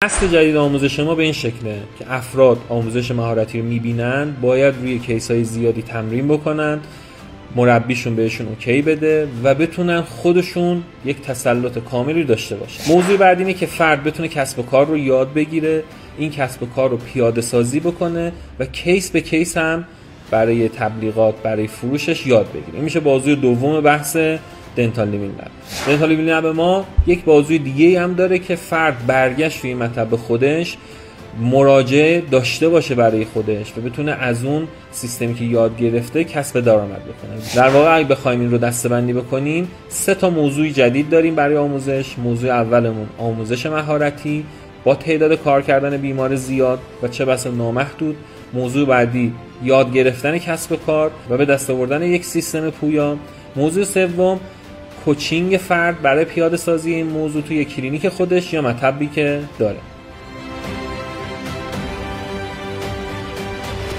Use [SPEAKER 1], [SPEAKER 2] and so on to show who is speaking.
[SPEAKER 1] اصل جدید آموزش ما به این شکله که افراد آموزش مهارتی رو میبینن، باید روی کیس‌های زیادی تمرین بکنن، مربیشون بهشون اوکی بده و بتونن خودشون یک تسلط کاملی داشته باشن. موضوع بعدی اینه که فرد بتونه کسب و کار رو یاد بگیره، این کسب و کار رو پیاده سازی بکنه و کیس به کیس هم برای تبلیغات، برای فروشش یاد بگیره. این میشه بازوی دوم بحث دنتال لیوینگ لب. دنتال لیوینگ لب ما یک بازوی دیگه هم داره که فرد برگشت روی مطلب خودش مراجعه داشته باشه برای خودش و بتونه از اون سیستمی که یاد گرفته کسب درآمد بکنه. در واقع اگه بخوایم این رو دسته‌بندی بکنیم، 3 موضوع جدید داریم برای آموزش. موضوع اولمون آموزش مهارتی با تعداد کار کردن بیمار زیاد و چه بسا نامحدود. موضوع بعدی یاد گرفتن کسب کار و به دست آوردن یک سیستم پویا. موضوع سوم کوچینگ فرد برای پیاده سازی این موضوع توی کلینیک خودش یا مطبی که داره.